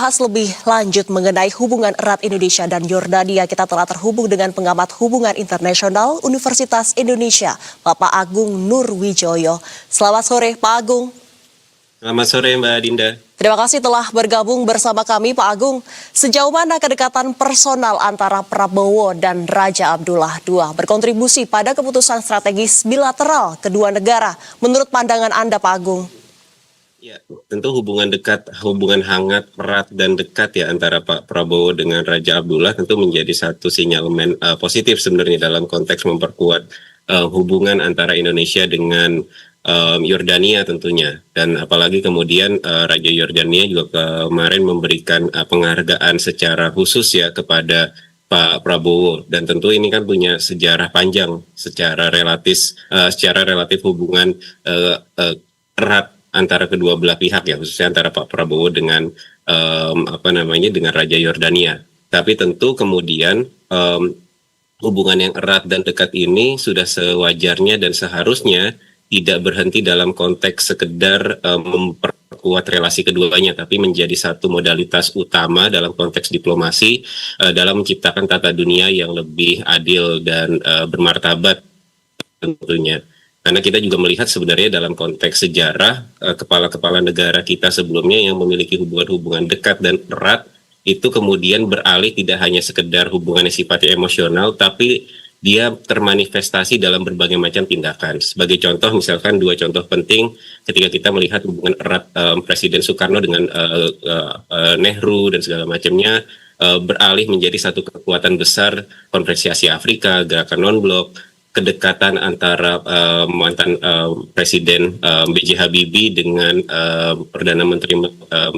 Bahas lebih lanjut mengenai hubungan erat Indonesia dan Yordania, kita telah terhubung dengan pengamat hubungan internasional Universitas Indonesia, Bapak Agung Nurwijoyo. Selamat sore, Pak Agung. Selamat sore, Mbak Dinda. Terima kasih telah bergabung bersama kami, Pak Agung. Sejauh mana kedekatan personal antara Prabowo dan Raja Abdullah II berkontribusi pada keputusan strategis bilateral kedua negara? Menurut pandangan Anda, Pak Agung? Ya, tentu hubungan dekat, hubungan hangat, erat dan dekat ya antara Pak Prabowo dengan Raja Abdullah tentu menjadi satu sinyalemen positif sebenarnya dalam konteks memperkuat hubungan antara Indonesia dengan Yordania tentunya. Dan apalagi kemudian Raja Yordania juga kemarin memberikan penghargaan secara khusus ya kepada Pak Prabowo, dan tentu ini kan punya sejarah panjang secara relatif hubungan erat antara kedua belah pihak ya, khususnya antara Pak Prabowo dengan dengan Raja Yordania. Tapi tentu kemudian hubungan yang erat dan dekat ini sudah sewajarnya dan seharusnya tidak berhenti dalam konteks sekedar memperkuat relasi keduanya, tapi menjadi satu modalitas utama dalam konteks diplomasi dalam menciptakan tata dunia yang lebih adil dan bermartabat tentunya. Karena kita juga melihat sebenarnya dalam konteks sejarah kepala-kepala negara kita sebelumnya yang memiliki hubungan-hubungan dekat dan erat itu kemudian beralih tidak hanya sekedar hubungan yang sifatnya emosional, tapi dia termanifestasi dalam berbagai macam tindakan. Sebagai contoh, misalkan dua contoh penting ketika kita melihat hubungan erat Presiden Soekarno dengan Nehru dan segala macamnya beralih menjadi satu kekuatan besar Konferensi Asia Afrika, gerakan non-blok, kedekatan antara mantan Presiden B.J. Habibie dengan Perdana Menteri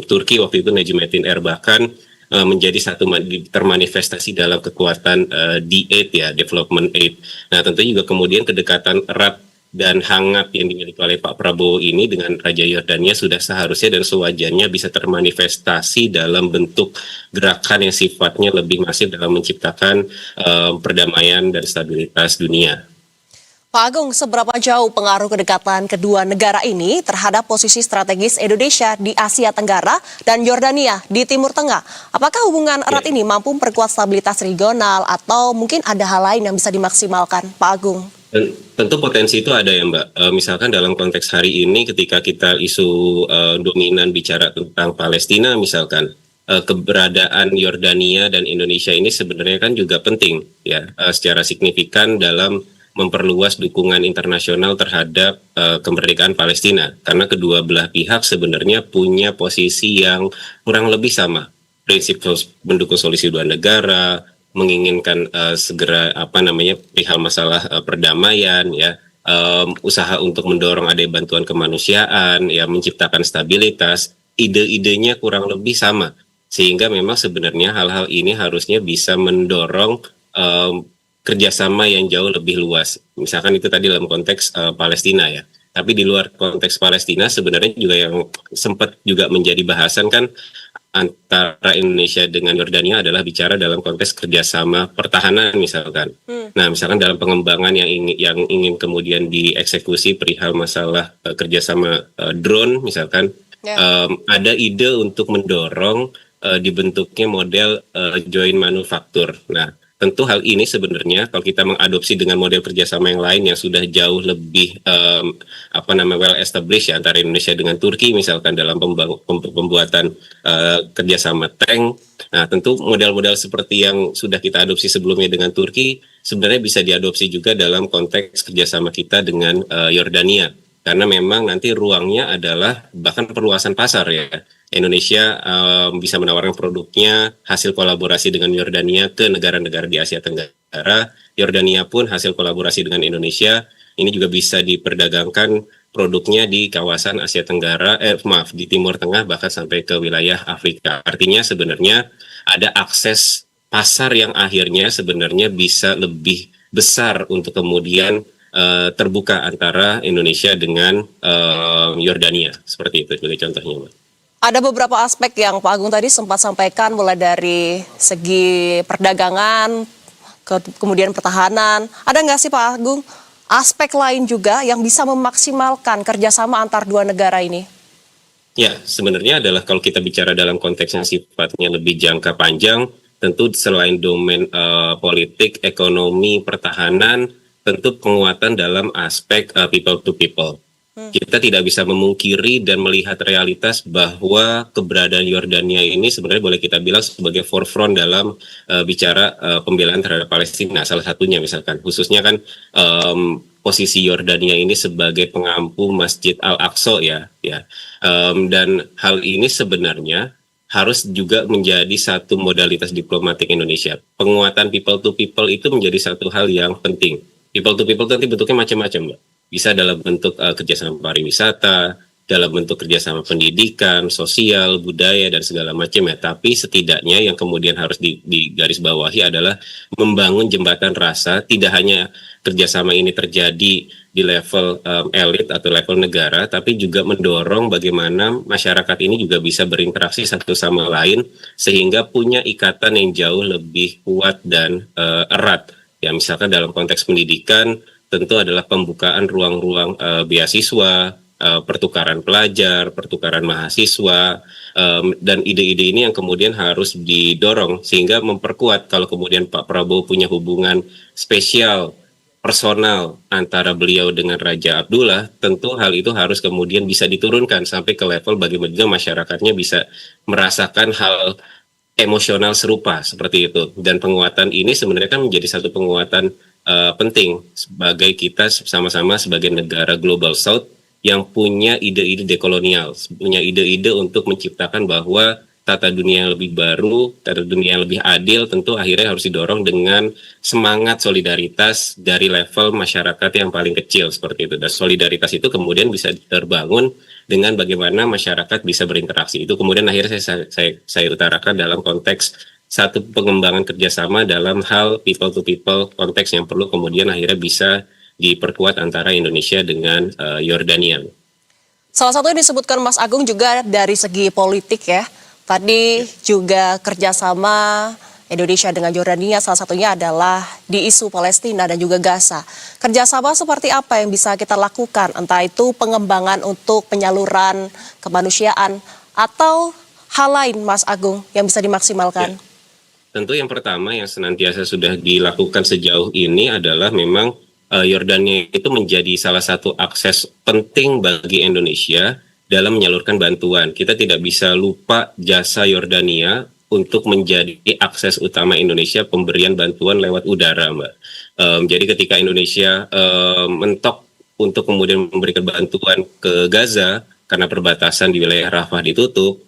Turki waktu itu Necmettin Erbakan menjadi satu termanifestasi dalam kekuatan D8 ya, Development Aid. Nah tentu juga kemudian kedekatan erat dan hangat yang dimiliki oleh Pak Prabowo ini dengan Raja Yordania sudah seharusnya dan sewajarnya bisa termanifestasi dalam bentuk gerakan yang sifatnya lebih masif dalam menciptakan perdamaian dan stabilitas dunia. Pak Agung, seberapa jauh pengaruh kedekatan kedua negara ini terhadap posisi strategis Indonesia di Asia Tenggara dan Yordania di Timur Tengah? Apakah hubungan erat ini mampu memperkuat stabilitas regional atau mungkin ada hal lain yang bisa dimaksimalkan, Pak Agung? Tentu potensi itu ada ya Mbak. Misalkan dalam konteks hari ini ketika kita isu dominan bicara tentang Palestina misalkan, keberadaan Yordania dan Indonesia ini sebenarnya kan juga penting ya secara signifikan dalam memperluas dukungan internasional terhadap kemerdekaan Palestina, karena kedua belah pihak sebenarnya punya posisi yang kurang lebih sama, prinsip mendukung solusi dua negara, menginginkan segera perihal masalah perdamaian ya, usaha untuk mendorong adanya bantuan kemanusiaan ya, menciptakan stabilitas, ide-idenya kurang lebih sama, sehingga memang sebenarnya hal-hal ini harusnya bisa mendorong kerjasama yang jauh lebih luas. Misalkan itu tadi dalam konteks Palestina ya. Tapi di luar konteks Palestina sebenarnya juga yang sempat juga menjadi bahasan kan antara Indonesia dengan Yordania adalah bicara dalam konteks kerjasama pertahanan misalkan. Nah misalkan dalam pengembangan yang ingin kemudian dieksekusi perihal masalah kerjasama drone misalkan, ada ide untuk mendorong dibentuknya model joint manufaktur. Nah tentu hal ini sebenarnya kalau kita mengadopsi dengan model kerjasama yang lain yang sudah jauh lebih well established ya, antara Indonesia dengan Turki misalkan dalam pembuatan kerjasama tank. Nah tentu model-model seperti yang sudah kita adopsi sebelumnya dengan Turki sebenarnya bisa diadopsi juga dalam konteks kerjasama kita dengan Yordania, karena memang nanti ruangnya adalah bahkan perluasan pasar ya. Indonesia bisa menawarkan produknya hasil kolaborasi dengan Yordania ke negara-negara di Asia Tenggara. Yordania pun hasil kolaborasi dengan Indonesia ini juga bisa diperdagangkan produknya di kawasan Asia Tenggara, di Timur Tengah bahkan sampai ke wilayah Afrika. Artinya sebenarnya ada akses pasar yang akhirnya sebenarnya bisa lebih besar untuk kemudian terbuka antara Indonesia dengan Yordania. Seperti itu sebagai contohnya, Mbak. Ada beberapa aspek yang Pak Agung tadi sempat sampaikan, mulai dari segi perdagangan, kemudian pertahanan. Ada nggak sih Pak Agung aspek lain juga yang bisa memaksimalkan kerjasama antar dua negara ini? Ya, sebenarnya adalah kalau kita bicara dalam konteks yang sifatnya lebih jangka panjang, tentu selain domain politik, ekonomi, pertahanan, tentu penguatan dalam aspek people to people. Kita tidak bisa memungkiri dan melihat realitas bahwa keberadaan Yordania ini sebenarnya boleh kita bilang sebagai forefront dalam bicara pembelaan terhadap Palestina. Salah satunya misalkan, khususnya kan posisi Yordania ini sebagai pengampu Masjid Al-Aqsa ya. Dan hal ini sebenarnya harus juga menjadi satu modalitas diplomatik Indonesia. Penguatan people to people itu menjadi satu hal yang penting. People to people nanti bentuknya macam-macam, Mbak. Bisa dalam bentuk kerjasama pariwisata, dalam bentuk kerjasama pendidikan, sosial, budaya, dan segala macam ya. Tapi setidaknya yang kemudian harus digarisbawahi adalah membangun jembatan rasa, tidak hanya kerjasama ini terjadi di level elit atau level negara, tapi juga mendorong bagaimana masyarakat ini juga bisa berinteraksi satu sama lain, sehingga punya ikatan yang jauh lebih kuat dan erat. Ya, misalkan dalam konteks pendidikan, tentu adalah pembukaan ruang-ruang beasiswa, pertukaran pelajar, pertukaran mahasiswa, dan ide-ide ini yang kemudian harus didorong sehingga memperkuat kalau kemudian Pak Prabowo punya hubungan spesial, personal antara beliau dengan Raja Abdullah, tentu hal itu harus kemudian bisa diturunkan sampai ke level bagaimana masyarakatnya bisa merasakan hal emosional serupa seperti itu. Dan penguatan ini sebenarnya kan menjadi satu penguatan penting sebagai kita sama-sama sebagai negara Global South yang punya ide-ide dekolonial, punya ide-ide untuk menciptakan bahwa tata dunia yang lebih baru, tata dunia yang lebih adil, tentu akhirnya harus didorong dengan semangat solidaritas dari level masyarakat yang paling kecil seperti itu. Dan solidaritas itu kemudian bisa terbangun dengan bagaimana masyarakat bisa berinteraksi. Itu kemudian akhirnya saya utarakan dalam konteks satu pengembangan kerjasama dalam hal people to people konteks yang perlu kemudian akhirnya bisa diperkuat antara Indonesia dengan Yordania. Salah satu yang disebutkan Mas Agung juga dari segi politik ya. Tadi juga kerjasama Indonesia dengan Yordania salah satunya adalah di isu Palestina dan juga Gaza. Kerjasama seperti apa yang bisa kita lakukan? Entah itu pengembangan untuk penyaluran kemanusiaan atau hal lain Mas Agung yang bisa dimaksimalkan? Ya. Tentu yang pertama yang senantiasa sudah dilakukan sejauh ini adalah memang Yordania itu menjadi salah satu akses penting bagi Indonesia dalam menyalurkan bantuan. Kita tidak bisa lupa jasa Yordania untuk menjadi akses utama Indonesia pemberian bantuan lewat udara, Mbak. Jadi ketika Indonesia mentok untuk kemudian memberikan bantuan ke Gaza karena perbatasan di wilayah Rafah ditutup,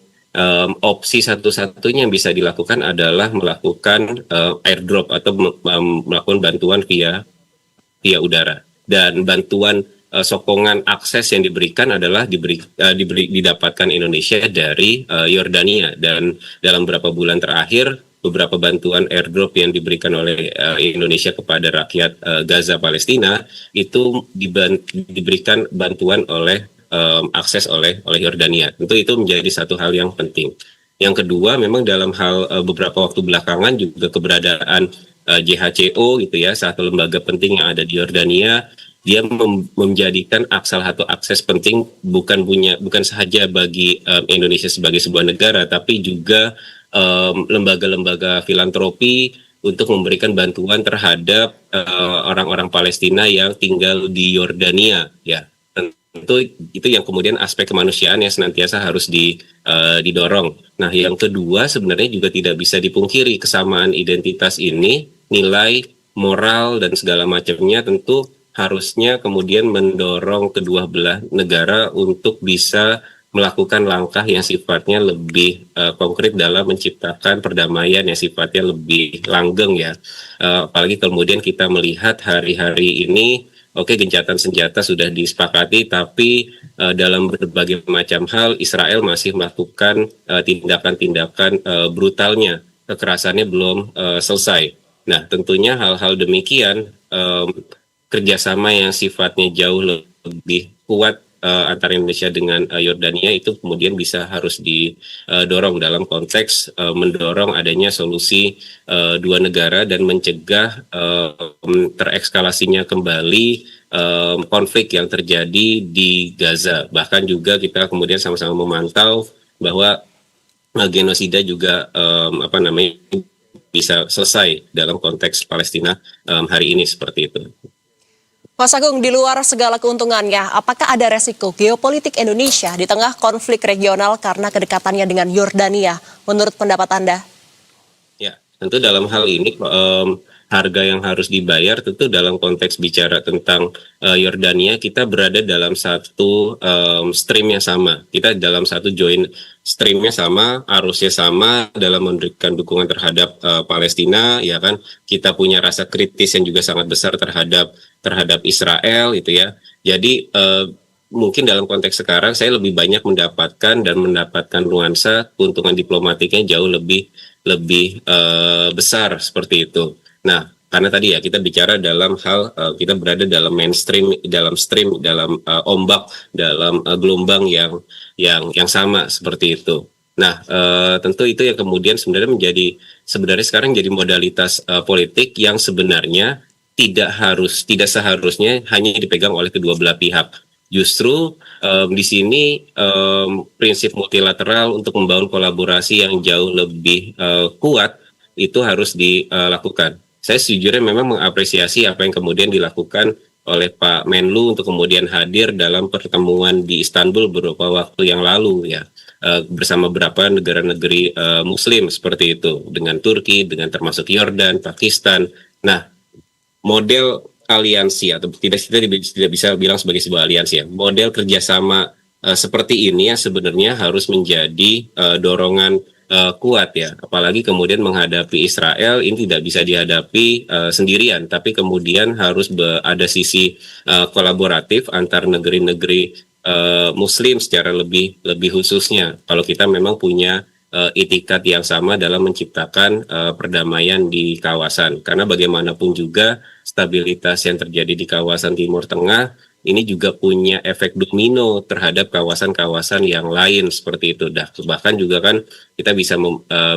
opsi satu-satunya yang bisa dilakukan adalah melakukan airdrop atau melakukan bantuan via udara. Dan bantuan sokongan akses yang diberikan adalah didapatkan Indonesia dari Yordania. Dan dalam beberapa bulan terakhir, beberapa bantuan airdrop yang diberikan oleh Indonesia kepada rakyat Gaza Palestina itu diberikan bantuan oleh akses oleh Yordania. Tentu itu menjadi satu hal yang penting. Yang kedua, memang dalam hal beberapa waktu belakangan juga keberadaan JHCO gitu ya, satu lembaga penting yang ada di Yordania, dia menjadikan salah satu akses penting bukan saja bagi Indonesia sebagai sebuah negara, tapi juga lembaga-lembaga filantropi untuk memberikan bantuan terhadap orang-orang Palestina yang tinggal di Yordania ya. Tentu itu yang kemudian aspek kemanusiaan yang senantiasa harus didorong. Nah, yang kedua sebenarnya juga tidak bisa dipungkiri kesamaan identitas ini, nilai moral dan segala macamnya tentu harusnya kemudian mendorong kedua belah negara untuk bisa melakukan langkah yang sifatnya lebih konkret dalam menciptakan perdamaian yang sifatnya lebih langgeng ya. Apalagi kemudian kita melihat hari-hari ini, oke, gencatan senjata sudah disepakati, tapi dalam berbagai macam hal Israel masih melakukan tindakan-tindakan brutalnya, kekerasannya belum selesai. Nah, tentunya hal-hal demikian kerjasama yang sifatnya jauh lebih kuat antara Indonesia dengan Yordania itu kemudian harus didorong dalam konteks mendorong adanya solusi dua negara dan mencegah terekskalasinya kembali konflik yang terjadi di Gaza. Bahkan juga kita kemudian sama-sama memantau bahwa genosida juga bisa selesai dalam konteks Palestina hari ini seperti itu. Mas Agung, di luar segala keuntungannya, apakah ada resiko geopolitik Indonesia di tengah konflik regional karena kedekatannya dengan Yordania, menurut pendapat Anda? Ya, tentu dalam hal ini harga yang harus dibayar tentu dalam konteks bicara tentang Yordania, kita berada dalam satu stream yang sama. Kita dalam satu joint streamnya sama, arusnya sama dalam memberikan dukungan terhadap Palestina, ya kan? Kita punya rasa kritis yang juga sangat besar terhadap Israel, itu ya. Jadi mungkin dalam konteks sekarang saya lebih banyak mendapatkan nuansa keuntungan diplomatiknya jauh lebih besar seperti itu. Nah, karena tadi ya kita bicara dalam hal kita berada dalam mainstream, dalam ombak, dalam gelombang yang sama seperti itu. Nah, tentu itu yang kemudian sebenarnya sekarang jadi modalitas politik yang sebenarnya tidak seharusnya hanya dipegang oleh kedua belah pihak. Justru di sini prinsip multilateral untuk membangun kolaborasi yang jauh lebih kuat itu harus dilakukan. Saya sejujurnya memang mengapresiasi apa yang kemudian dilakukan oleh Pak Menlu untuk kemudian hadir dalam pertemuan di Istanbul beberapa waktu yang lalu ya, bersama beberapa negara-negeri Muslim seperti itu, dengan Turki, dengan termasuk Yordan, Pakistan. Nah, model aliansi atau tidak bisa bilang sebagai sebuah aliansi ya, model kerjasama seperti ini ya sebenarnya harus menjadi dorongan kuat ya, apalagi kemudian menghadapi Israel ini tidak bisa dihadapi sendirian, tapi kemudian harus ada sisi kolaboratif antar negeri-negeri Muslim secara lebih khususnya. Kalau kita memang punya itikat yang sama dalam menciptakan perdamaian di kawasan, karena bagaimanapun juga stabilitas yang terjadi di kawasan Timur Tengah ini juga punya efek domino terhadap kawasan-kawasan yang lain seperti itu. Bahkan juga kan kita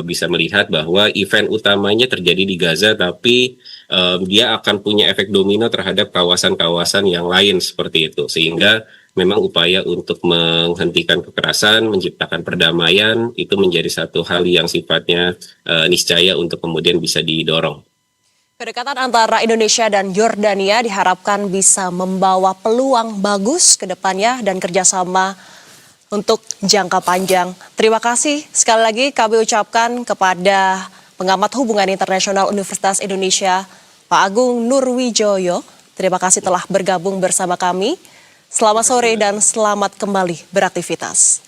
bisa melihat bahwa event utamanya terjadi di Gaza, tapi dia akan punya efek domino terhadap kawasan-kawasan yang lain seperti itu. Sehingga memang upaya untuk menghentikan kekerasan, menciptakan perdamaian itu menjadi satu hal yang sifatnya niscaya untuk kemudian bisa didorong. Kedekatan antara Indonesia dan Yordania diharapkan bisa membawa peluang bagus ke depannya dan kerjasama untuk jangka panjang. Terima kasih sekali lagi kami ucapkan kepada pengamat hubungan internasional Universitas Indonesia, Pak Agung Nurwijoyo. Terima kasih telah bergabung bersama kami. Selamat sore dan selamat kembali beraktivitas.